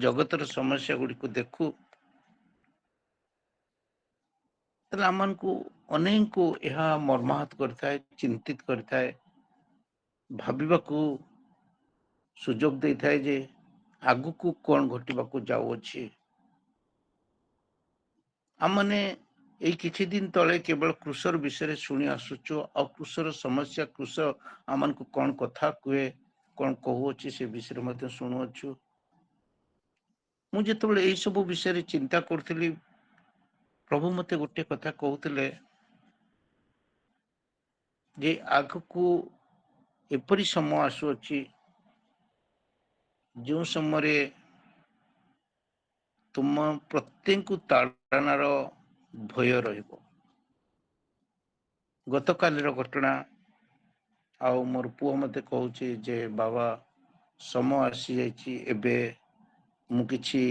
ଜଗତର ସମସ୍ୟା ଗୁଡ଼ିକୁ ଦେଖୁ, ତାହେଲେ ଆମମାନଙ୍କୁ ଅନେକଙ୍କୁ ଏହା ମର୍ମାହତ କରିଥାଏ, ଚିନ୍ତିତ କରିଥାଏ, ଭାବିବାକୁ ସୁଯୋଗ ଦେଇଥାଏ ଯେ ଆଗକୁ କ'ଣ ଘଟିବାକୁ ଯାଉଅଛି। ଆମମାନେ ଏଇ କିଛି ଦିନ ତଳେ କେବଳ କୃଷର ବିଷୟରେ ଶୁଣି ଆସୁଛୁ, ଆଉ କୃଷର ସମସ୍ୟା, କୃଷ ଆମମାନଙ୍କୁ କ'ଣ କଥା କୁହେ, କ'ଣ କହୁଅଛି ସେ ବିଷୟରେ ମଧ୍ୟ ଶୁଣୁଅଛୁ। ମୁଁ ଯେତେବେଳେ ଏଇ ସବୁ ବିଷୟରେ ଚିନ୍ତା କରୁଥିଲି, ପ୍ରଭୁ ମୋତେ ଗୋଟେ କଥା କହୁଥିଲେ ଯେ ଆଗକୁ ଏପରି ସମୟ ଆସୁଅଛି ଯେଉଁ ସମୟରେ ତୁମ ପ୍ରତ୍ୟେକଙ୍କୁ ତାଡ଼ନାର ଭୟ ରହିବ। ଗତକାଲିର ଘଟଣା, ଆଉ ମୋର ପୁଅ ମୋତେ କହୁଛି ଯେ ବାବା ସମୟ ଆସିଯାଇଛି, ଏବେ ମୁଁ କିଛି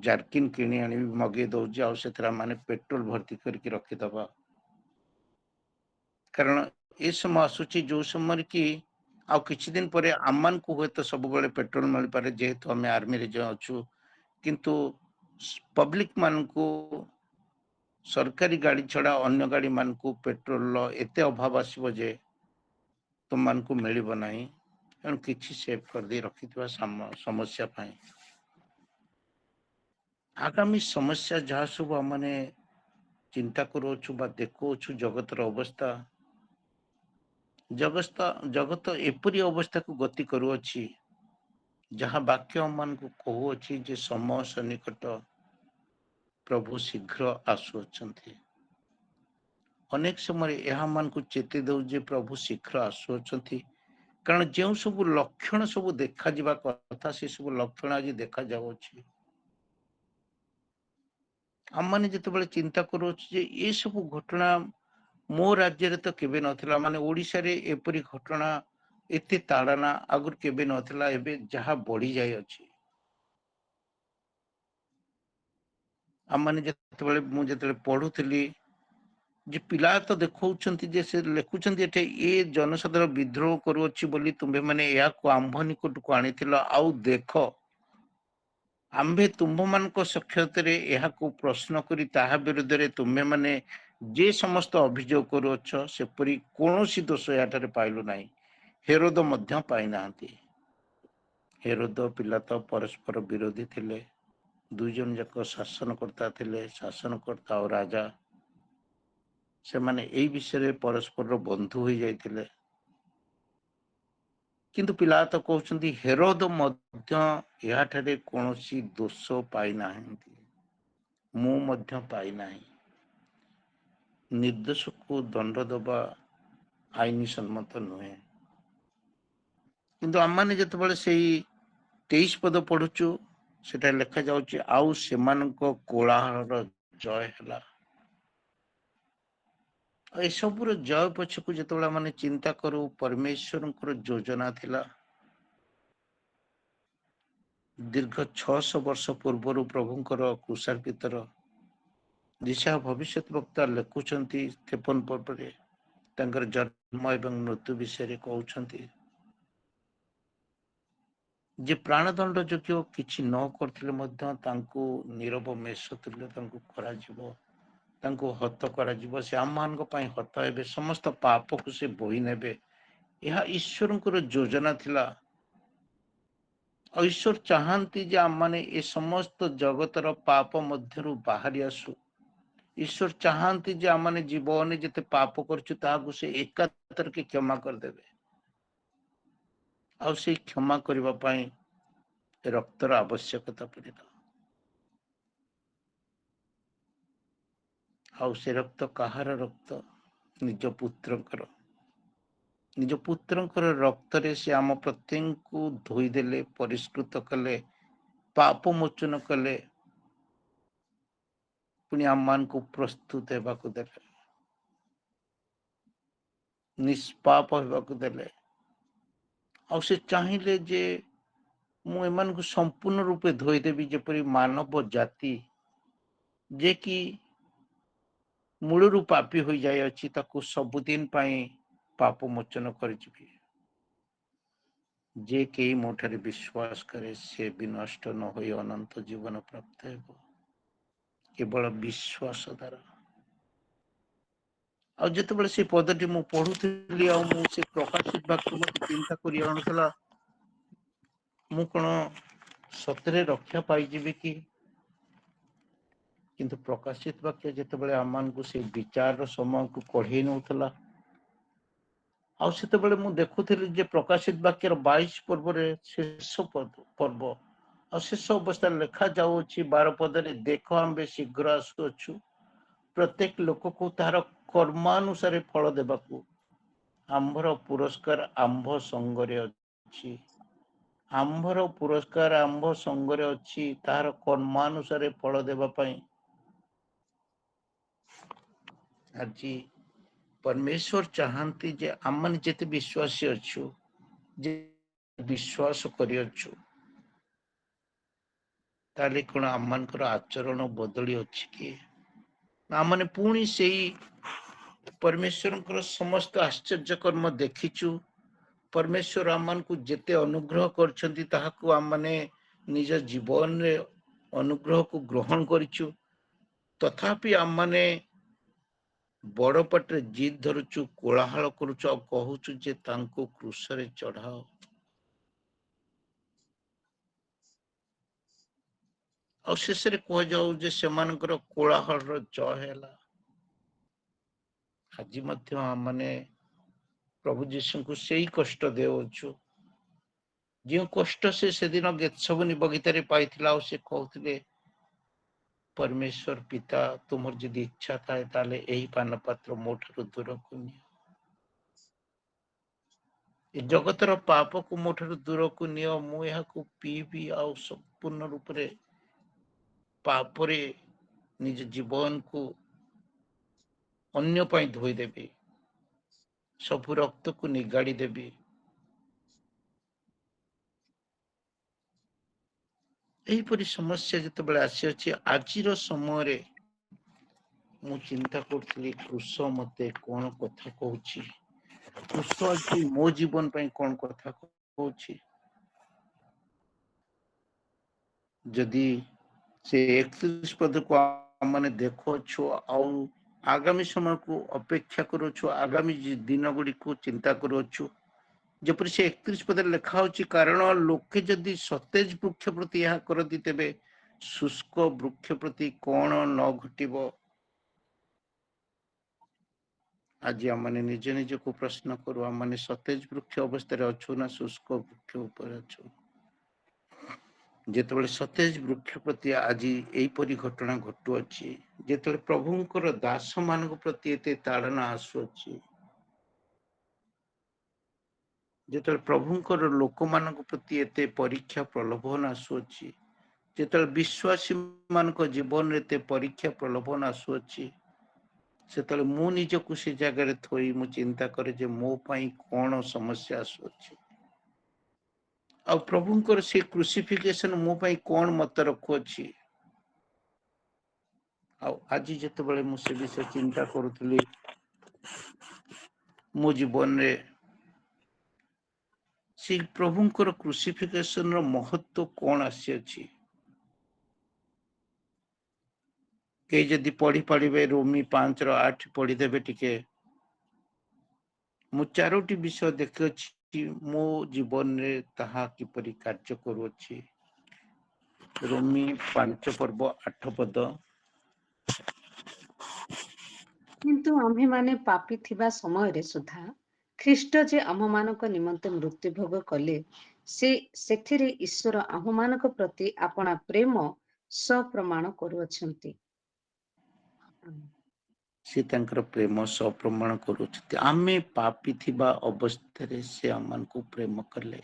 ଜାର୍କିନ୍ କିଣି ଆଣିବି, ମଗେଇ ଦଉଛି, ଆଉ ସେଥିରେ ମାନେ ପେଟ୍ରୋଲ ଭର୍ତ୍ତି କରିକି ରଖିଦବା। କାରଣ ଏ ସମୟ ଆସୁଛି ଯୋଉ ସମୟରେ କି ଆଉ କିଛି ଦିନ ପରେ ଆମମାନଙ୍କୁ ହୁଏତ ସବୁବେଳେ ପେଟ୍ରୋଲ ମିଳିପାରେ, ଯେହେତୁ ଆମେ ଆର୍ମିରେ ଅଛୁ, କିନ୍ତୁ ପବ୍ଲିକ ମାନଙ୍କୁ ସରକାରୀ ଗାଡ଼ି ଛଡ଼ା ଅନ୍ୟ ଗାଡ଼ି ମାନଙ୍କୁ ପେଟ୍ରୋଲର ଏତେ ଅଭାବ ଆସିବ ଯେ ତୁମମାନଙ୍କୁ ମିଳିବ ନାହିଁ। ତେଣୁ କିଛି ସେଭ୍ କରିଦେଇ ରଖିଥିବା ସମସ୍ୟା ପାଇଁ। ଆଗାମୀ ସମସ୍ୟା ଯାହା ସବୁ ଆମେ ଚିନ୍ତା କରୁଅଛୁ ବା ଦେଖୁଅଛୁ, ଜଗତର ଅବସ୍ଥା, ଜଗତ ଏପରି ଅବସ୍ଥାକୁ ଗତି କରୁଅଛି ଯାହା ବାକ୍ୟ ଆମମାନଙ୍କୁ କହୁଅଛି ଯେ ସମୟ ସନ୍ନିକଟ, ପ୍ରଭୁ ଶୀଘ୍ର ଆସୁଅଛନ୍ତି। ଅନେକ ସମୟରେ ଏହା ଆମମାନଙ୍କୁ ଚେତାଇ ଦେଉଛି ଯେ ପ୍ରଭୁ ଶୀଘ୍ର ଆସୁଅଛନ୍ତି, କାରଣ ଯେଉଁ ସବୁ ଲକ୍ଷଣ ସବୁ ଦେଖାଯିବା କଥା ସେ ସବୁ ଲକ୍ଷଣ ଆଜି ଦେଖାଯାଉଅଛି। ଆମମାନେ ଯେତେବେଳେ ଚିନ୍ତା କରୁଅଛୁ ଯେ ଏସବୁ ଘଟଣା ମୋ ରାଜ୍ୟରେ ତ କେବେ ନଥିଲା, ମାନେ ଓଡ଼ିଶାରେ ଏପରି ଘଟଣା, ଏତେ ତାଡ଼ନା ଆଗରୁ କେବେ ନଥିଲା, ଏବେ ଯାହା ବଢି ଯାଇଅଛି। ଆମମାନେ ମୁଁ ଯେତେବେଳେ ପଢୁଥିଲି ଯେ ପିଲା ତ ଦେଖାଉଛନ୍ତି ଯେ ସେ ଲେଖୁଛନ୍ତି ଏଠି ଏ ଜନସାଧାରଣ ବିଦ୍ରୋହ କରୁଅଛି ବୋଲି ତୁମ୍ଭେମାନେ ଏହାକୁ ଆମ୍ଭ ନିକଟକୁ ଆଣିଥିଲ, ଆଉ ଦେଖ ଆମ୍ଭେ ତୁମ୍ଭମାନଙ୍କ ସକ୍ଷତରେ ଏହାକୁ ପ୍ରଶ୍ନ କରି ତାହା ବିରୁଦ୍ଧରେ ତୁମ୍ଭେମାନେ ଯେ ସମସ୍ତ ଅଭିଯୋଗ କରୁଅଛ ସେପରି କୌଣସି ଦୋଷ ଏହାଠାରେ ପାଇଲୁ ନାହିଁ, ହେରୋଦ ମଧ୍ୟ ପାଇନାହାନ୍ତି। ହେରୋଦ ପିଲା ତ ପରସ୍ପର ବିରୋଧୀ ଥିଲେ, ଦୁଇ ଜଣ ଯାକ ଶାସନକର୍ତ୍ତା ଥିଲେ, ଶାସନକର୍ତ୍ତା ଆଉ ରାଜା। ସେମାନେ ଏଇ ବିଷୟରେ ପରସ୍ପରର ବନ୍ଧୁ ହୋଇଯାଇଥିଲେ। କିନ୍ତୁ ପିଲାତ କହୁଛନ୍ତି ହେରୋଦ ମଧ୍ୟ ଏହାଠାରେ କୌଣସି ଦୋଷ ପାଇନାହାନ୍ତି, ମୁଁ ମଧ୍ୟ ପାଇନାହିଁ। ନିର୍ଦ୍ଦୋଷକୁ ଦଣ୍ଡ ଦେବା ଆଇନ ସମ୍ମତ ନୁହେଁ। କିନ୍ତୁ ଆମମାନେ ଯେତେବେଳେ ସେଇ 23 ପଦ ପଢୁଛୁ, ସେଟା ଲେଖାଯାଉଛି ଆଉ ସେମାନଙ୍କ କୋଳାହଳର ଜୟ ହେଲା। ଏସବୁର ଜୟ ପଛକୁ ଯେତେବେଳେ ଆମେ ଚିନ୍ତା କରୁ, ପରମେଶ୍ୱରଙ୍କର ଯୋଜନା ଥିଲା। ଦୀର୍ଘ 600 ବର୍ଷ ପୂର୍ବରୁ ପ୍ରଭୁଙ୍କର କୁଶାର୍ପିତର ଦିଶା ଭବିଷ୍ୟତ ବକ୍ତା ଲେଖୁଛନ୍ତି 53 ପର୍ବରେ ତାଙ୍କର ଜନ୍ମ ଏବଂ ମୃତ୍ୟୁ ବିଷୟରେ କହୁଛନ୍ତି ଯେ ପ୍ରାଣଦଣ୍ଡ ଯୋଗ୍ୟ କିଛି ନ କରିଥିଲେ ମଧ୍ୟ ତାଙ୍କୁ ନୀରବ ମେଷ ତୁଲ୍ୟ ତାଙ୍କୁ କରାଯିବ, ତାଙ୍କୁ ହତ କରାଯିବ, ସେ ଆମମାନଙ୍କ ପାଇଁ ହତ ହେବେ, ସମସ୍ତ ପାପକୁ ସେ ବୋହି ନେବେ। ଏହା ଈଶ୍ୱରଙ୍କର ଯୋଜନା ଥିଲା। ଈଶ୍ୱର ଚାହାନ୍ତି ଯେ ଆମମାନେ ଏ ସମସ୍ତ ଜଗତର ପାପ ମଧ୍ୟରୁ ବାହାରି ଆସୁ। ଈଶ୍ୱର ଚାହାନ୍ତି ଯେ ଆମମାନେ ଜୀବନରେ ଯେତେ ପାପ କରୁଛୁ ତାହାକୁ ସେ ଏକାଥରକେ କ୍ଷମା କରିଦେବେ, ଆଉ ସେଇ କ୍ଷମା କରିବା ପାଇଁ ରକ୍ତର ଆବଶ୍ୟକତା ପଡ଼ିଲା। ଆଉ ସେ ରକ୍ତ କାହାର ରକ୍ତ? ନିଜ ପୁତ୍ରଙ୍କର। ନିଜ ପୁତ୍ରଙ୍କର ରକ୍ତରେ ସେ ଆମ ପ୍ରତ୍ୟେକଙ୍କୁ ଧୋଇଦେଲେ, ପରିଷ୍କୃତ କଲେ, ପାପ ମୋଚନ କଲେ, ପୁଣି ଆମମାନଙ୍କୁ ପ୍ରସ୍ତୁତ ହେବାକୁ ଦେଲେ, ନିଷ୍ପାପ ହେବାକୁ ଦେଲେ। ଆଉ ସେ ଚାହିଁଲେ ଯେ ମୁଁ ଏମାନଙ୍କୁ ସମ୍ପୂର୍ଣ୍ଣ ରୂପେ ଧୋଇଦେବି, ଯେପରି ମାନବ ଜାତି ଯେ କି ମୂଳରୁ ପାପୀ ହୋଇଯାଇଅଛି ତାକୁ ସବୁଦିନ ପାଇଁ ପାପ ମୋଚନ କରିଯିବି। जे केही मोठारे विश्वास करे से भी नष्ट न होई अनंत जीवन प्राप्त हेबो केवल विश्वास द्वारा। ଆଉ ଯେତେବେଳେ ସେ ପଦଟି ମୁଁ ପଢୁଥିଲି ଆଉ ମୁଁ ସେ ପ୍ରକାଶିତ ବାକ୍ୟ ମତେ ଚିନ୍ତା କରି ଆଣୁଥିଲା, ମୁଁ କଣ ସତରେ ରକ୍ଷା ପାଇଯିବି କି? କିନ୍ତୁ ପ୍ରକାଶିତ ବାକ୍ୟ ଯେତେବେଳେ ଆମମାନଙ୍କୁ ସେ ବିଚାରର ସମୟକୁ କଢେଇ ନଉଥିଲା, ଆଉ ସେତେବେଳେ ମୁଁ ଦେଖୁଥିଲି ଯେ ପ୍ରକାଶିତ ବାକ୍ୟର 22 ପର୍ବରେ ଶେଷ ପର୍ବ ଆଉ ଶେଷ ଅବସ୍ଥାରେ ଲେଖା ଯାଉଅଛି 12 ପଦରେ, ଦେଖ ଆମ୍ଭେ ଶୀଘ୍ର ଆସୁଅଛୁ, ପ୍ରତ୍ୟେକ ଲୋକକୁ ତାହାର କର୍ମାନୁସାରେ ଫଳ ଦେବାକୁ ଆମ୍ଭର ପୁରସ୍କାର ଆମ୍ଭ ସଙ୍ଗରେ ଅଛି। ଆମ୍ଭର ପୁରସ୍କାର ଆମ୍ଭ ସଙ୍ଗରେ ଅଛି, ତାହାର କର୍ମାନୁସାରେ ଫଳ ଦେବା ପାଇଁ। ଆଜି परमेश्वर चाहती जे आमने जेते विश्वासी अच्छु, जे विश्वास करियछु, ताले कोन आमनकर आचरण बदली अछि कि आमने पुणी सेई परमेश्वरଙ୍କର समस्त आश्चर्य कर्म देखिछु। परमेश्वर आमनको जेते अनुग्रह करछन्ति ताहाकु आमने निज जीवन रे अनुग्रह को ग्रहण करिछु, तथापि आमने बड़ पटे जिद धरुचु, कोलाहल करुचु और कहूचु जे तांको क्रूसरे चढ़ाओ। और शेष रे कह जाऊ जे सेमानकर कोलाहल रो जय हैला। आज मध्य आमने प्रभु जीशु को सेई कष्ट देउछु, जो कष्ट से दिन गेत्सेमनी बगीचारे पाइथिला और से कहउथिले, परमेश्वर पिता तुमर यदि इच्छा थाए ताले एही पान पात्र मोठरू दूर को नियो, जगतर पाप को मोठरू दूर को नियो, मु यहाकू पीबी आ संपूर्ण रूप रे पापरे निज जीवन को अन्य पाई धोई देबी, सबु रक्त को निगाड़ी देबी। एहीपरि समस्या जितेबाला आसी अछि आजिर समय रे मु चिंता करथली क्रूस मते कोन कथा कहूची, क्रूस आज मो जीवन पई कोन कथा कहूची। जदि से 31 पद को माने देखो छु आउ आगामी समय को अपेक्षा करो छु, आगामी दिन गुडी को चिंता करो छु, जेपरि से 31 पद लिखा होची, कारण लोके जदि सतेज वृक्ष प्रति यह करती तेबे शुष्क वृक्ष प्रति कोन न घटिबो। आज आमने निज निज को प्रश्न करू, आमने सतेज वृक्ष अवस्था रे अछु ना शुष्क वृक्ष ऊपर अछु। जेतेबेले सतेज वृक्ष प्रति आज एहीपरि घटना घटुअछि, जेतेबेले प्रभुंकर दास मानक प्रति एते ताड़ना आसुअछि, जेतेबेले प्रभुंकर लोक मानक प्रति एते परीक्षा प्रलोभन आसुअछि, जेतेबेले विश्वासी मानक जीवन रे एते परीक्षा प्रलोभन आसुअछि, सेतेबेले मु निजको से जगह थोई मु चिंता करे जे मो पई कोन समस्या आसुअछि, आ प्रभुंकर से क्रूसिफिकेशन मो पई कोन मत रखुअछि। आज जितेबाला मुझे विषय चिंता करुली, मो जीवन रे से प्रभुंकर क्रूसिफिकेशन रो महत्व कौन आसी अछि। के जदि पढ़ी पाड़े रोमी 5:8 पढ़ीदेवे टिके, मु 4टी विषय देखि मो जीवन रे ताहा किपरि कार्य करुअछि। रोमी 5 पर्व 8 पद, किंतु आम्भे माने पापी थिबा समय रे सुधा ख्रीष्ट जे आममानक निमंते मृत्यु भोग कले, से सेथिरे ईश्वर आममानक प्रति आपणा प्रेम सप्रमाण करुअछंती। से तांकर प्रेम सप्रमाण करुछथि। आमे पापी थिबा अवस्था रे से आमन को प्रेम कले।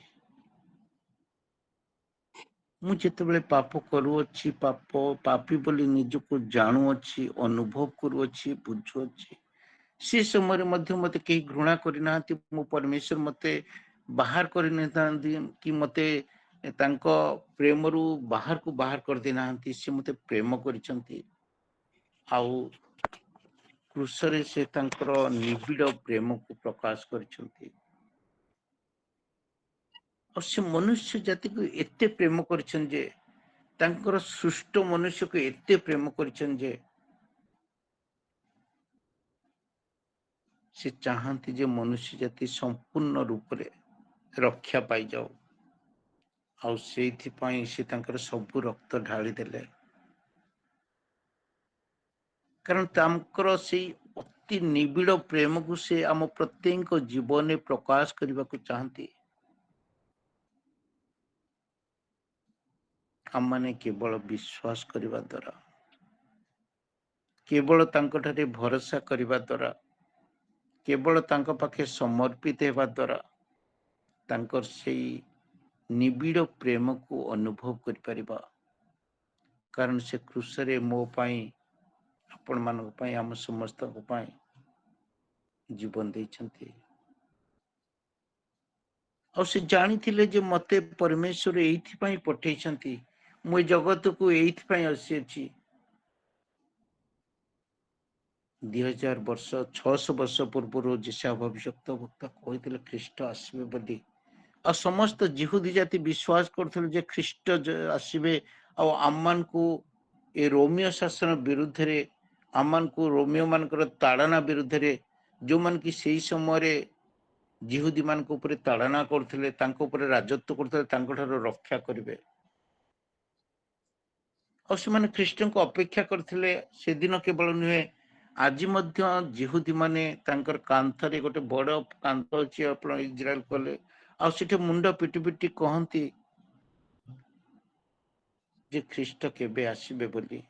मु जेतेबेले पाप करुअछि, पाप पापी बोली निजको जानुअछि, अनुभव करुअछि, बुझुअछि, से समय मध्य मते केही घृणा करिनाहंती। मु परमेश्वर मते बाहर करिनाहंती कि मते तांको प्रेमरू बाहर को बाहर कर देनाहंती। से मते प्रेम करिसंती, आउ क्रूसरे से तांकर निबिड़ प्रेम को प्रकाश करिसंती। ଆଉ ସେ ମନୁଷ୍ୟ ଜାତିକୁ ଏତେ ପ୍ରେମ କରିଛନ୍ତି ଯେ ତାଙ୍କର ସୃଷ୍ଟ ମନୁଷ୍ୟକୁ ଏତେ ପ୍ରେମ କରିଛନ୍ତି ଯେ ସେ ଚାହାନ୍ତି ଯେ ମନୁଷ୍ୟ ଜାତି ସମ୍ପୂର୍ଣ୍ଣ ରୂପରେ ରକ୍ଷା ପାଇଯାଉ। ଆଉ ସେଇଥିପାଇଁ ସେ ତାଙ୍କର ସବୁ ରକ୍ତ ଢାଳି ଦେଲେ। କାରଣ ତାଙ୍କର ସେଇ ଅତି ନିବିଡ଼ ପ୍ରେମକୁ ସେ ଆମ ପ୍ରତ୍ୟେକଙ୍କ ଜୀବନରେ ପ୍ରକାଶ କରିବାକୁ ଚାହାନ୍ତି। ଆମମାନେ କେବଳ ବିଶ୍ୱାସ କରିବା ଦ୍ୱାରା, କେବଳ ତାଙ୍କଠାରେ ଭରସା କରିବା ଦ୍ୱାରା, କେବଳ ତାଙ୍କ ପାଖେ ସମର୍ପିତ ହେବା ଦ୍ୱାରା ତାଙ୍କର ସେଇ ନିବିଡ଼ ପ୍ରେମକୁ ଅନୁଭବ କରିପାରିବା। କାରଣ ସେ କ୍ରୁଶରେ ମୋ ପାଇଁ, ଆପଣମାନଙ୍କ ପାଇଁ, ଆମ ସମସ୍ତଙ୍କ ପାଇଁ ଜୀବନ ଦେଇଛନ୍ତି। ଆଉ ସେ ଜାଣିଥିଲେ ଯେ ମତେ ପରମେଶ୍ୱର ଏଇଥିପାଇଁ ପଠେଇଛନ୍ତି, ମୁଁ ଏ ଜଗତକୁ ଏଇଥିପାଇଁ ଆସିଅଛି। 2000 ବର୍ଷ 600 ବର୍ଷ ପୂର୍ବରୁ ଯେଶାୟା ଭବିଷ୍ୟତ ବକ୍ତା କହିଥିଲେ ଖ୍ରୀଷ୍ଟ ଆସିବେ ବୋଲି। ଆଉ ସମସ୍ତ ଜିହୁଦୀ ଜାତି ବିଶ୍ୱାସ କରୁଥିଲେ ଯେ ଖ୍ରୀଷ୍ଟ ଆସିବେ ଆଉ ଆମମାନଙ୍କୁ ଏ ରୋମିଓ ଶାସନ ବିରୁଦ୍ଧରେ, ଆମମାନଙ୍କୁ ରୋମିଓ ମାନଙ୍କର ତାଡ଼ନା ବିରୁଦ୍ଧରେ, ଯୋଉମାନେ କି ସେଇ ସମୟରେ ଜିହୁଦୀ ମାନଙ୍କ ଉପରେ ତାଡ଼ନା କରୁଥିଲେ, ତାଙ୍କ ଉପରେ ରାଜତ୍ୱ କରୁଥିଲେ, ତାଙ୍କଠାରୁ ରକ୍ଷା କରିବେ। ଆଉ ସେମାନେ ଖ୍ରୀଷ୍ଟଙ୍କୁ ଅପେକ୍ଷା କରିଥିଲେ। ସେଦିନ କେବଳ ନୁହେଁ, ଆଜି ମଧ୍ୟ ଜିହୁଦୀ ମାନେ ତାଙ୍କର କାନ୍ଥରେ ଗୋଟେ ବଡ଼ କାନ୍ଥ ଅଛି, ଆପଣ ଇସ୍ରାଏଲ କଲେ, ଆଉ ସେଠି ମୁଣ୍ଡ ପିଟି ପିଟି କହନ୍ତି ଯେ ଖ୍ରୀଷ୍ଟ କେବେ ଆସିବେ ବୋଲି।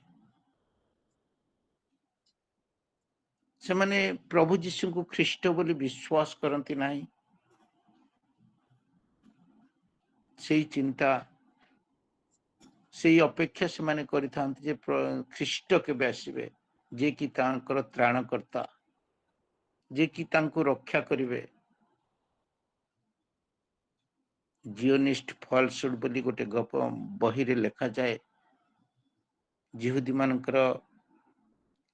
ସେମାନେ ପ୍ରଭୁ ଯୀଶୁଙ୍କୁ ଖ୍ରୀଷ୍ଟ ବୋଲି ବିଶ୍ୱାସ କରନ୍ତି ନାହିଁ। ସେଇ ଚିନ୍ତା, ସେଇ ଅପେକ୍ଷା ସେମାନେ କରିଥାନ୍ତି ଯେ ଖ୍ରୀଷ୍ଟ କେବେ ଆସିବେ, ଯିଏ କି ତାଙ୍କର ତ୍ରାଣକର୍ତ୍ତା, ଯିଏ କି ତାଙ୍କୁ ରକ୍ଷା କରିବେ। ଜିଓନିଷ୍ଟ ଫଲସୁଡ୍ ବୋଲି ଗୋଟେ ଗପ ବହିରେ ଲେଖାଯାଏ। ଜିହୁଦୀ ମାନଙ୍କର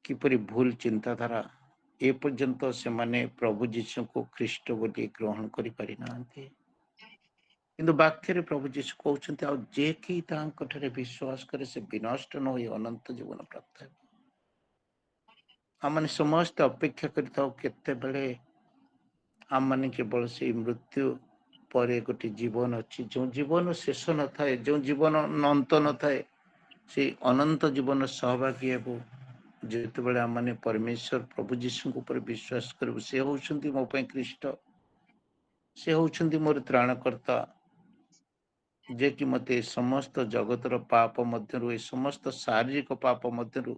କିପରି ଭୁଲ ଚିନ୍ତାଧାରା, ଏ ପର୍ଯ୍ୟନ୍ତ ସେମାନେ ପ୍ରଭୁ ଯୀଶୁଙ୍କୁ ଖ୍ରୀଷ୍ଟ ବୋଲି ଗ୍ରହଣ କରିପାରି ନାହାନ୍ତି। କିନ୍ତୁ ବାକ୍ୟରେ ପ୍ରଭୁ ଯୀଶୁ କହୁଛନ୍ତି, ଆଉ ଯେ କି ତାଙ୍କ ଠାରେ ବିଶ୍ୱାସ କରେ ସେ ବିନଷ୍ଟ ନ ହୋଇ ଅନନ୍ତ ଜୀବନ ପ୍ରାପ୍ତ ହେବ। ଆମମାନେ ସମସ୍ତେ ଅପେକ୍ଷା କରିଥାଉ କେତେବେଳେ ଆମମାନେ କେବଳ ସେଇ ମୃତ୍ୟୁ ପରେ ଗୋଟେ ଜୀବନ ଅଛି, ଯୋଉ ଜୀବନ ଶେଷ ନଥାଏ, ଯୋଉ ଜୀବନ ଅନ୍ତ ନଥାଏ, ସେଇ ଅନନ୍ତ ଜୀବନ ସହଭାଗୀ ହେବୁ ଯେତେବେଳେ ଆମମାନେ ପରମେଶ୍ୱର ପ୍ରଭୁ ଯୀଶୁଙ୍କ ଉପରେ ବିଶ୍ୱାସ କରିବୁ। ସେ ହଉଛନ୍ତି ମୋ ପାଇଁ ଖ୍ରୀଷ୍ଟ, ସେ ହଉଛନ୍ତି ମୋର ତ୍ରାଣକର୍ତ୍ତା, ଯେ କି ମତେ ସମସ୍ତ ଜଗତର ପାପ ମଧ୍ୟରୁ, ଏ ସମସ୍ତ ଶାରୀରିକ ପାପ ମଧ୍ୟରୁ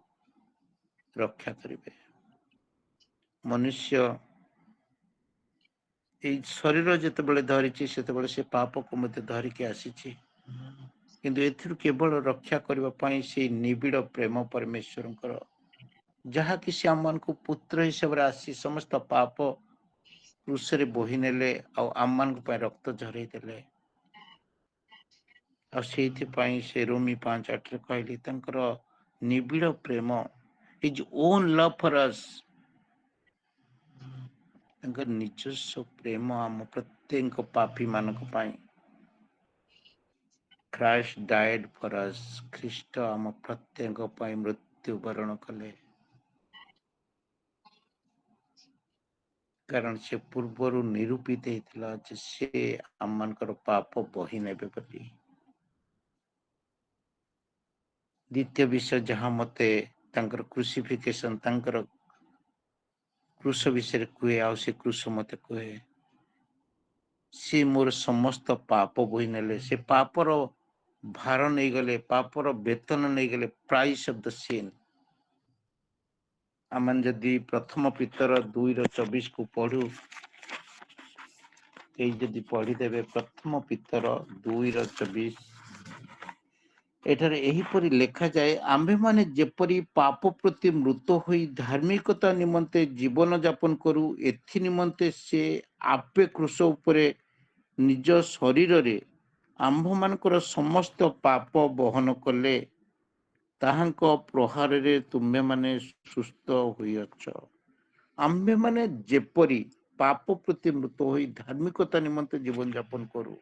ରକ୍ଷା କରିବେ। ମନୁଷ୍ୟ ଏଇ ଶରୀର ଯେତେବେଳେ ଧରିଛି ସେତେବେଳେ ସେ ପାପକୁ ମଧ୍ୟ ଧରିକି ଆସିଛି, କିନ୍ତୁ ଏଥିରୁ କେବଳ ରକ୍ଷା କରିବା ପାଇଁ ସେଇ ନିବିଡ଼ ପ୍ରେମ ପରମେଶ୍ୱରଙ୍କର, ଯାହାକି ସେ ଆମମାନଙ୍କୁ ପୁତ୍ର ହିସାବରେ ଆସି ସମସ୍ତ ପାପ କ୍ରୁଶରେ ବୋହି ନେଲେ ଆଉ ଆମମାନଙ୍କ ପାଇଁ ରକ୍ତ ଝରେଇ ଦେଲେ। ଆଉ ସେଇଥିପାଇଁ ସେ ରୋମୀ 5:8 କହିଲି ତାଙ୍କର ନିବିଡ଼ ପ୍ରେମ, ହିଜ୍ ଓନ୍ ଲଭ୍ ଫର୍ ଅସ୍, ତାଙ୍କର ନିଜସ୍ୱ ପ୍ରେମ ଆମ ପ୍ରତ୍ୟେକ ପାପୀ ମାନଙ୍କ ପାଇଁ। Christ died for us, ଖ୍ରୀଷ୍ଟ ଆମ ପ୍ରତ୍ୟେକ ପାଇଁ ମୃତ୍ୟୁବରଣ କଲେ। କାରଣ ସେ ପୂର୍ବରୁ ନିରୂପିତ ହେଇଥିଲା ଯେ ସେ ଆମମାନଙ୍କର ପାପ ବହି ନେବେ ବୋଲି। ଦ୍ୱିତୀୟ ବିଷୟ ଯାହା ମତେ ତାଙ୍କର କ୍ରୁସିଫିକେସନ, ତାଙ୍କର କ୍ରୁଶ ବିଷୟରେ କୁହେ, ଆଉ ସେ କ୍ରୁଶ ମତେ କୁହେ ସେ ମୋର ସମସ୍ତ ପାପ ବୋହି ନେଲେ, ସେ ପାପର ଭାର ନେଇଗଲେ, ପାପର ବେତନ ନେଇଗଲେ, ପ୍ରାଇସ୍ ଅଫ୍ ଦ ସିନ୍। ଆମେ ଯଦି ପ୍ରଥମ ପିତର 2:24 କୁ ପଢୁ, ଏଇ ଯଦି ପଢିଦେବେ ପ୍ରଥମ ପିତର 2:24, ଏଠାରେ ଏହିପରି ଲେଖାଯାଏ, ଆମ୍ଭେମାନେ ଯେପରି ପାପ ପ୍ରତି ମୃତ ହୋଇ ଧାର୍ମିକତା ନିମନ୍ତେ ଜୀବନ ଯାପନ କରୁ, ଏଥି ନିମନ୍ତେ ସେ ଆପେ କ୍ରୁଶ ଉପରେ ନିଜ ଶରୀରରେ ଆମ୍ଭମାନଙ୍କର ସମସ୍ତ ପାପ ବହନ କଲେ, ତାହାଙ୍କ ପ୍ରହାରରେ ତୁମ୍ଭେମାନେ ସୁସ୍ଥ ହୋଇଅଛ। ଆମ୍ଭେମାନେ ଯେପରି ପାପ ପ୍ରତି ମୃତ ହୋଇ ଧାର୍ମିକତା ନିମନ୍ତେ ଜୀବନ ଯାପନ କରୁ,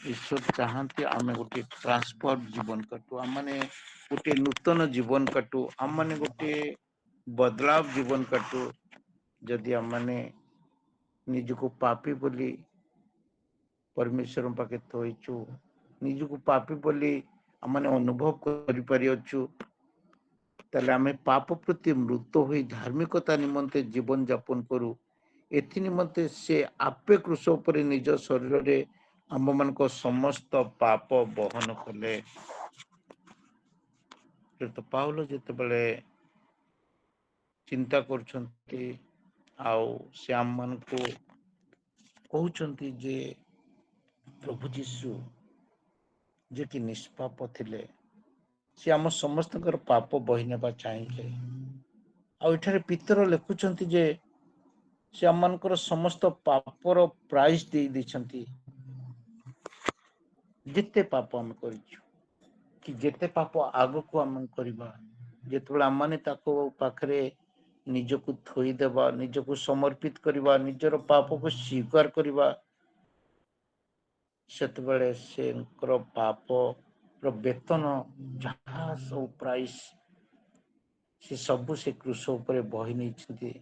ईश्वर चाहती आम गोटे ट्रांसफर जीवन कटू आम मैंने गोटे नूतन जीवन कटू आम मैंने गोटे बदलाव जीवन कटू जदि आम मैंने निजको पापी बोली परमेश्वर पाखे थोइचु निजको पापी बोली आम मैंने अनुभव कर परियछु ताले आमे पाप प्रति मृत होई धार्मिकता निमंते जीवन यापन करू एथि निमंते से आपे क्रूस उपरे निज शरीर रे आम मान समस्त पाप बहन कले तो पाउल जिते बड़े चिंता करछंती आउ से आम मान को कहउछंती जे प्रभु जीशु जे कि निष्पाप थिले से आम समस्त पाप बही नेबा चाहिए आठारे पितर लिखुंट जे से आम समस्त पापर प्राइज दे देछंती जिते पाप आम करिछु कि जेते पाप आगो को आम करबा जेतबेला आम माने ताको पाखरे निजको थोई देबा निजको समर्पित करबा निजर पाप को स्वीकार करबा सेतबेले सेंकर पाप रो वेतन जहाँ सब प्राइस से सबु से क्रूस उपरे बही नहीं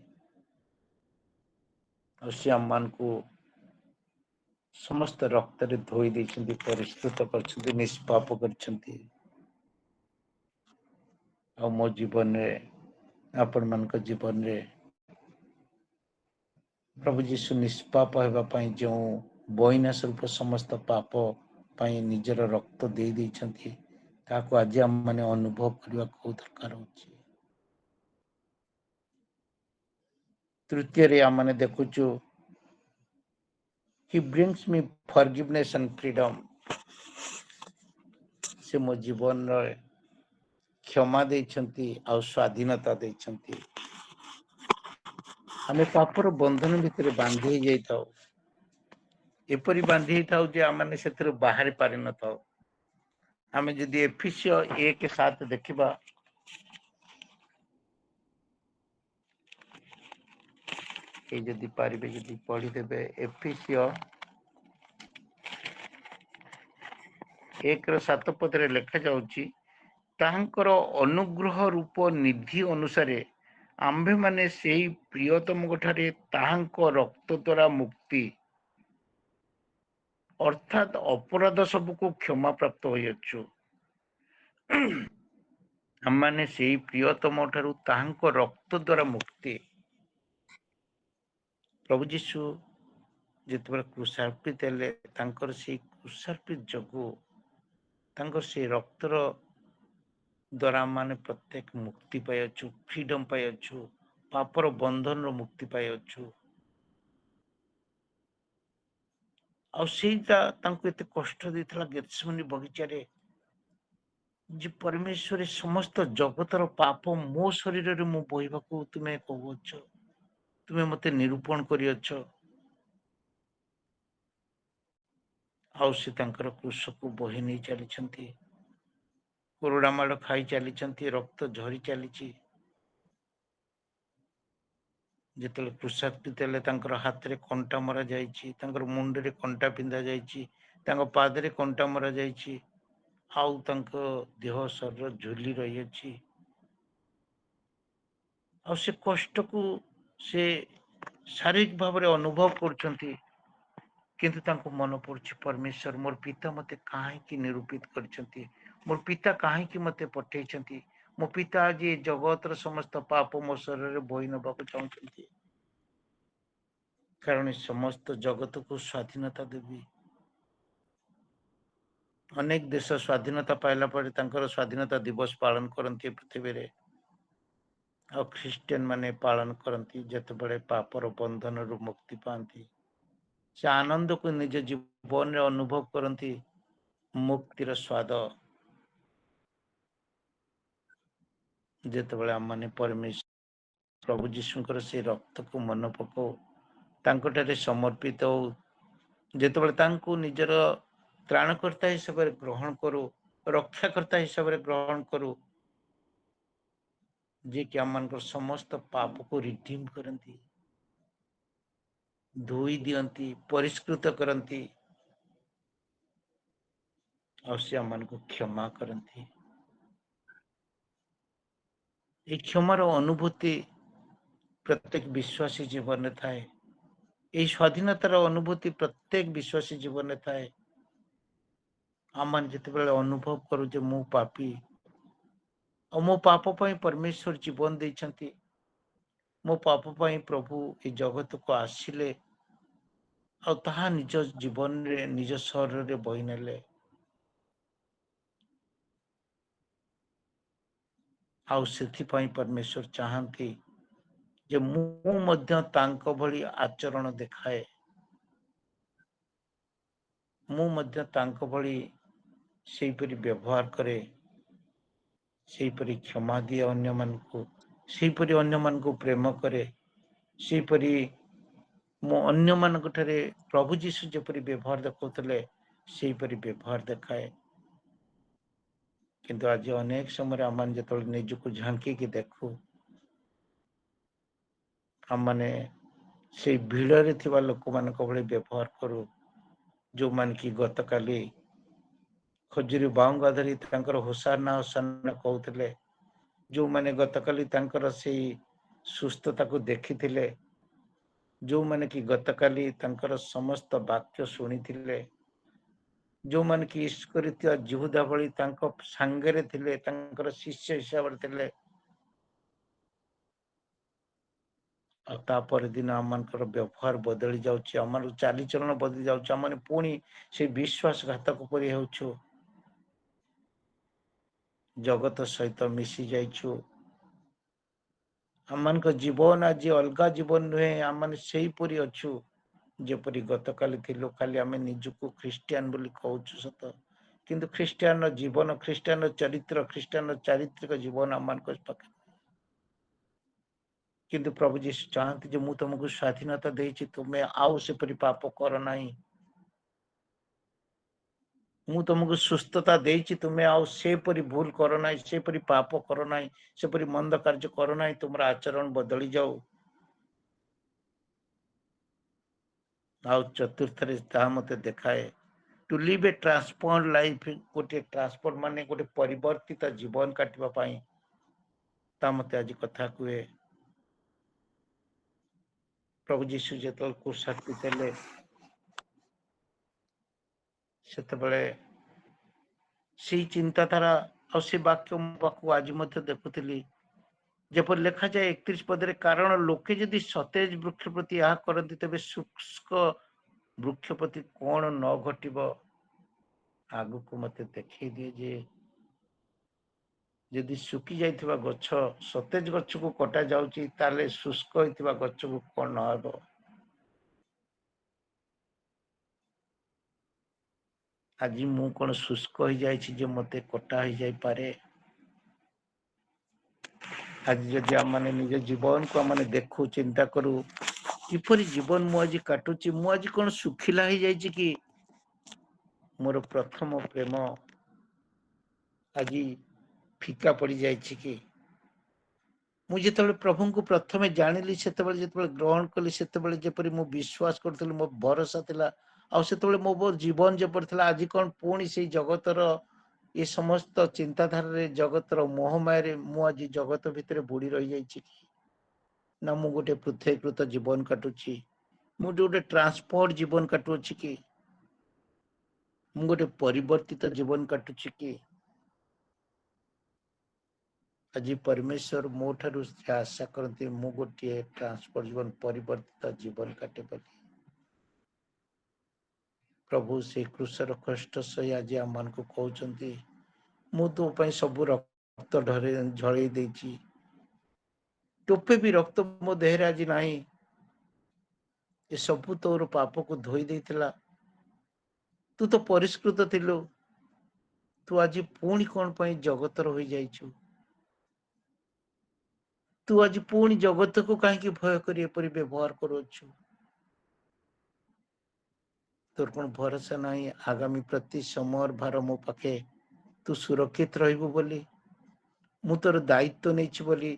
और से आम मान को समस्त रक्त रे धोई देछंती परिष्कृत करछंती निष्पाप करछंती आ मो जीवन रे आपण मान जीवन रे प्रभु जीशु निष्पाप हेबा पई जो बहिना स्वरूप समस्त पाप पई निजर रक्त दे देछंती ताको आज हम माने अनुभव करबा को दरकार होची तृतीय रे हम माने देखुछु he brings me forgiveness and freedom से मो जीवन रे क्षमा देछंती आ स्वाधीनता देछंती हमें पापर बंधन भितर बांधी जाई थाओ एपरी बांधी थाओ जे आमने सेतिर बाहर पारि न थाओ आमे जदि एफिसियो 1:7 देखिबा ए जदि पारिबे जदि पढ़ी देबे एफिसियो 1:7 पदरे लिखा जाउची ताहांकर अनुग्रह रूप निधि अनुसारे आम्भे माने सेही प्रियतम गोठारे ताहांक रक्त द्वारा मुक्ति अर्थात अपराध सबको क्षमा प्राप्त होइछु हम माने सेही प्रियतम ठारू ताहांक रक्त द्वारा मुक्ति प्रभु जीशु जितबे क्रूसार्पित हेले तांकर सेही क्रूसार्पित जगो तांकर से रक्तर द्वारा माने प्रत्येक मुक्ति पाइछु फ्रीडम पाइछु पापर बंधन रो मुक्ति पाइछु आ सेटा तांको एते कष्ट देथला गेत्सेमनी बगीचा रे जे परमेश्वर समस्त जगतर पाप मो शरीर रे मो बोहिबाकू तुमे कहउछ तुमे मते निरूपण करियछ आ से तांकर क्रूस को बोहि नहीं चली कोरोड़ा माड़ खाई चली रक्त झरी चली जिते क्रूसार्पित हेले तांकर हाथ रे कंटा मरा जाइछि तांकर मुंड रे कंटा पिंधा जाइछि तांको पाद रे कंटा मरा जाइछि आउ तांको देह शरीर झुली रही अछि आ से कष्ट को से शारीरिक भाव रे अनुभव करछंती किंतु तांको मन पड़छि परमेश्वर मोर पिता मते काहे की निरूपित करछंती मोर पिता काहे की मते पठेइछंती मो पिता आज जगतर समस्त पाप मो शरीर रे बोहि नबाकू चाहछंती कारण समस्त जगत को स्वाधीनता देवी अनेक देश स्वाधीनता पाइला पर तांकर स्वाधीनता दिवस पालन करती पृथ्वी रे आ ख्रिस्टियन माने पालन करती जतबेले पापर बंधन रु मुक्ति पाती से आनंद को निज जीवन रे अनुभव करती मुक्तिर स्वाद जितेबाला आम मैंने परमेश्वर प्रभु जीशुकर से रक्त को मन पकाऊ तांकोठारे समर्पित हो जितेबाला निजर त्राणकर्ता हिसाब से ग्रहण करू रक्षाकर्ता हिसाब से ग्रहण करू जे कि आम समस्त पाप को रिडीम करती धोई दियंती परिष्कृत करती और से आम को क्षमा करती। ये क्षमार अनुभूति प्रत्येक विश्वासी जीवन में थाए। ये स्वाधीनतार अनुभूति प्रत्येक विश्वासी जीवन में थाए। आम जिते अनुभव करूचे मु पापी और मो पाप पर परमेश्वर जीवन देइछंती। मो पाप पर प्रभु ये जगत को आसिले और ताहा निज जीवन रे निज शरीर रे बही नेले। आउ सेथिपाई परमेश्वर चाहती जे मु मध्य तांको भली आचरण देखाए। मु मध्य तांको भली सेहीपरि व्यवहार करे, सेहीपरि क्षमा दिए अन्य मन को, सेहीपरि अन्य मन को प्रेम करे, सेहीपरि मु अन्य मन को ठरे प्रभु जीशु जेपरि व्यवहार देखौतले सेहीपरि व्यवहार देखाए। किंतु आज अनेक समय आम जो निजको झांकी देखू आम मैंने से भिड़े थिबा लोक मान भली व्यवहार करू जो मान की गत काली खजुरी बाउंगा धरी होसाना होसाना कहते, जो मैंने गत काली से सुस्थता को देखी थिले, जो मैंने कि गत काली समस्त वाक्य शुणी थिले, जो मान की ईश्वरित जिहुदा भली सांगरे थिले, शिष्य हिसाब से तापर दिन आम व्यवहार बदली जाउछि, आम चालीचरण बदली जाउछि, आम पुणी से विश्वासघातक परि होउछु, जगत सहित मिसी जाइछु। आम जीवन आज अलग जीवन नुहे, आम से परी अच्छु जेपरी गत काली थिलु। खाली आम निजको ख्रीस्टियान बोली कहूछु सत, किंतु ख्रीस्टियान जीवन, ख्रीस्टियान चरित्र, ख्रीस्टियान चारित्रिक जीवन आम पाखे। किंतु प्रभु जीशु चाहती जो मु तुमको स्वाधीनता देछि, तुम्हें आउ से परी पाप कर नाही। मु तुमको सुस्थता देछि, तुम्हें आउ से परी भूल कर नाही, से परी पाप कर नाही, से परी मंद कार्य कर नाही। तुमरा आचरण बदली जाऊ। आउ चतुर्थ मते देखाए to live a transform life, गोटे ट्रांसफॉर्म माने गोटे परिवर्तित जीवन काटिबा पाई ता मते आज कथा कुए। प्रभु जीशु जेतल कुसाती तेले सेतबेले सी चिंताधारा और से वाक्य पाखु आज मते देखुथिली जेपर लिखा जाए 31 पदरे, कारण लोके यदि सतेज वृक्ष प्रति यह करती तेबे शुष्क वृक्ष प्रति कौन न घटिब। आगु को मते देखी दिए जे यदि सुखी जाइथिबा गछ सतेज गछ को कटा जाउची ताले शुष्क होइथिबा गछ को कौन न हबो। आज मु कौन शुष्क हो जाइछि जे मते कटा हो जाई पारे। आज जदि आम माने निज जीवन को आम देखू चिंता करू किपरि जीवन मु आज काटुची, मु आज कौन सुखिला हो जाइछि कि मोर प्रथम प्रेम आज फिका पड़ जाइछि कि। मु जेतबेले प्रभु को प्रथमे जानिली सेतबेले जेतबेले ग्रहण कली सेतबेले जेपरि मु विश्वास करथि, मो भरोसा थिला आ सेतबेले मो जीवन जेपरि थिला, आज कौन पुणी से जगतर ये समस्त चिंताधारा रे जगतर मोहमाया रे मु आज जगत भितर बुड़ी रही जाइछि ना मु गोटे पृथ्वीकृत जीवन काटुची, मु गोटे ट्रांसपोर्ट जीवन काटुची कि मु गोटे परिवर्तित जीवन काटुची कि। आज परमेश्वर मो ठारू आशा करते मु गोटे ट्रांसपोर्ट जीवन परिवर्तित जीवन काटे पारि। प्रभु से क्रूसर कष्ट सही आज आम मन को कहउचंती मु तो पई सब रक्त ढरे झळई देछि, टोपे भी रक्त मो देहरे आज नाही। ये सबू तोर पाप को धोई देथिला, तू तो परिष्कृत थिलु, तू आज पुणी कौन पई जगतर होई जाइछु। तू आज पुणी जगत को कहीं भय कर व्यवहार करुछु। तोर कौन भरोसा नहीं आगामी प्रति समय भार मो पाखे तू सुरक्षित रहिबु बोली, मु तोर दायित्व नहीं बोली,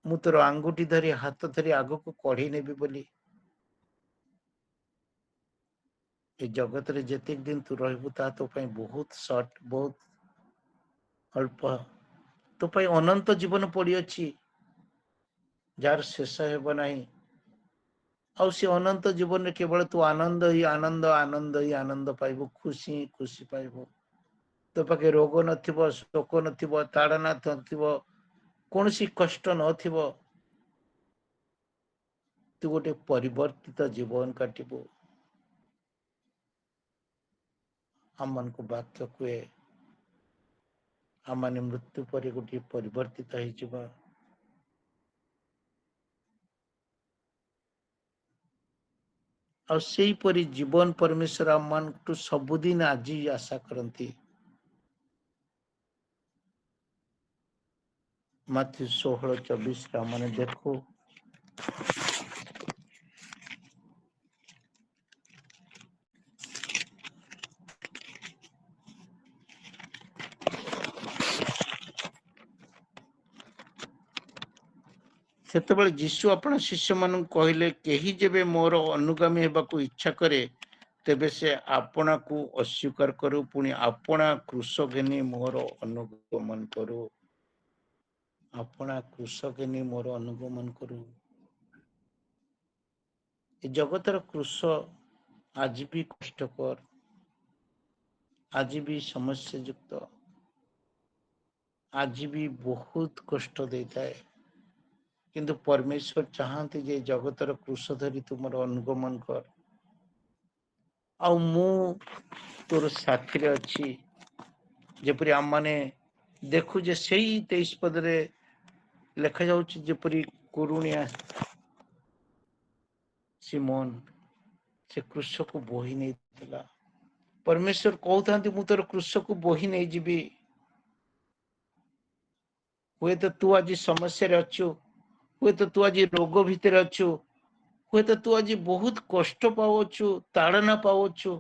मु तोर आंगुठी धरी हाथ धरी आग को कढ़ी नेबी बोली। ए जगत रे जेतिक दिन तू रहबू ता तो पई बहुत शॉर्ट, बहुत अल्प। तो पई अनंत जीवन पड़ी अछि जार शेष हेब नाही। और से अनंत जीवन में केवल तू आनंद ही आनंद, आनंद ही आनंद पाइबू, खुशी खुशी पाइबू। तो पाखे रोग नथिबो, शोक नथिबो, ताड़ना नथिबो, कौनसी कष्ट नथिबो। तू गोटे परिवर्तित जीवन काटिबू। हम मन को वाक्य कुए हम माने मृत्यु पर गोटे परिवर्तित हो जिबा। और सेही परी जीवन परमेश्वर हम मन टू सबुदिन आज आशा करती। मत्ती 16:24 मैंने देखो, सेतबेले यीशु अपना शिष्य मान कहले, केही जेबे मोर अनुगामी हेबाकू इच्छा करे तेबे से आपना को अस्वीकार करू, पुणी आपना क्रूस घेनी मोर अनुगमन करू। अपना क्रूस घेनी मोर अनुगमन करू। ए जगतर क्रूस आज भी कष्टकर, आज भी समस्या युक्त, आज भी बहुत कष्ट देता है। किंतु परमेश्वर चाहती जे जगतर क्रूस धरी तुम अनुगमन कर, आ मु तोर साथी रे अच्छी। जेपरी आम माने देखु जे सही 23 पदरे लिखा जाउछि, जेपरी कुरुणिया सिमोन से क्रूस को बोही नहीं दिला। परमेश्वर कहते मु तोर क्रूस को बोही नहीं जीवी। हुए तो तू आज समस्या रे अच्छु, हुए तो तू आज रोग भितर अच्छु, हुए तो तू आज बहुत कष्ट पावछु, ताड़ना पावछु,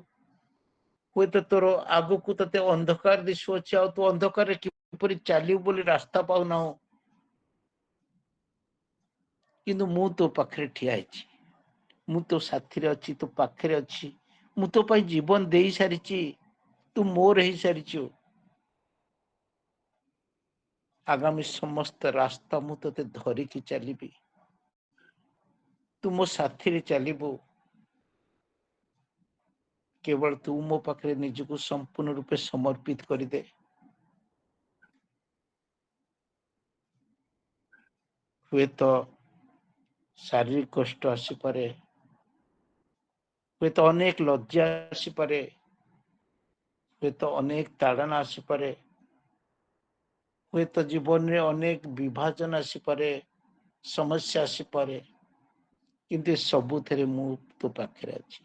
हुए तो तोर आगु को तते अंधकार दिशुअछि, आ तू अंधकार रे किपरि चालिउ बोली रास्ता पाउ ना हो। किंतु मु तो पाखरे ठिया आइछि, मु तो साथी रे अछि, तो पाखरे अछि, मु तो पई जीवन देई सारिछि, तू मोर ही सारिछु। आगामी समस्त रास्ता मु तते धरिकी चलिबी, तू मो साथी रे चलिबू। केवल तू मो पाखरे निजको संपूर्ण रूपे समर्पित करिदे। हुए तो शारीरिक कष्ट आसी पारे, हुए तो अनेक लज्जा आसी पारे, हुए तो अनेक ताड़ना आसी पारे, हुए तो जीवन रे अनेक विभाजन आसी पारे, समस्या आसी पारे, किंतु सबु थेरे मु तो पाखरे अछि।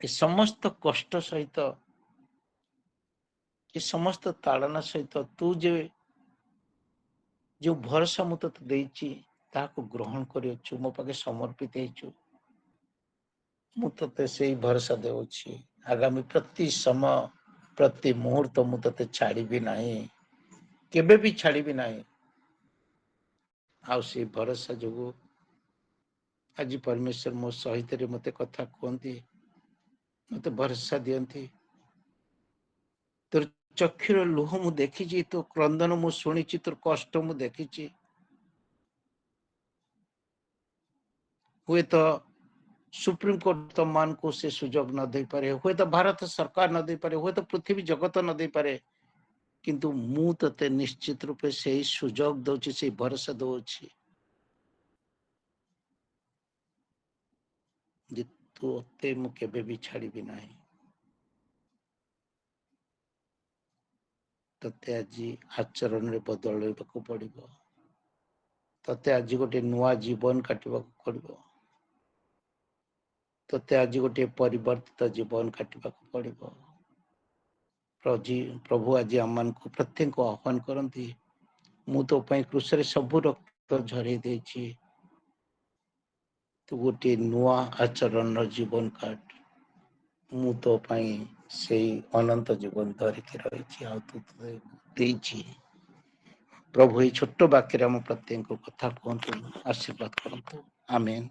ए समस्त कष्ट सहित, ए समस्त ताड़ना सहित तू जे जो भरोसा मु तते देइछि ताको ग्रहण करियछु, मो पाके समर्पित हेछु। मु तते सेही भरोसा देउछि, आगामी प्रति समय प्रति मुहूर्त मु तते छाड़िबी नाही, केबे भी छाड़िबी नाही। आ से भरोसा जोगु आज परमेश्वर मो सहित रे मते कथा कहती, मते भरोसा दियंती। तोर चक्षुर लुह मु देखिछि, तो क्रंदन मु शुणिछि, तोर कष्ट मु देखिछि। हुए तो सुप्रीम कोर्ट तो मान को से सुजोग न दे पारे, हुए तो भारत सरकार न दे पारे, हुए तो पृथ्वी जगत न दे पारे, किंतु मु तते निश्चित रूपे से ही सुजोग दउछि, से भरोसा दउछि जे तोते मु केबे भी छाड़िबी नाही। तते आज आचरण रे बदलैबाकू पड़िबो, तते आज गोटे नुआ जीवन काटिबाकू पड़िबो, तते आज गोटे परिवर्तित जीवन काटिबाकू पड़िबो। प्रभु आज आम को प्रत्येक को आह्वान करती, मु तो पई क्रूस रे सब रक्त झरे देछि, तू गोटे नुआ आचरण जीवन काट, मु तो पई सेई अनंत जीवन धरिकी रहिछि, आ तू देछि। प्रभु ये छोट वाक्य आम प्रत्येक कथा कहतु, आशीर्वाद करतु। आमेन।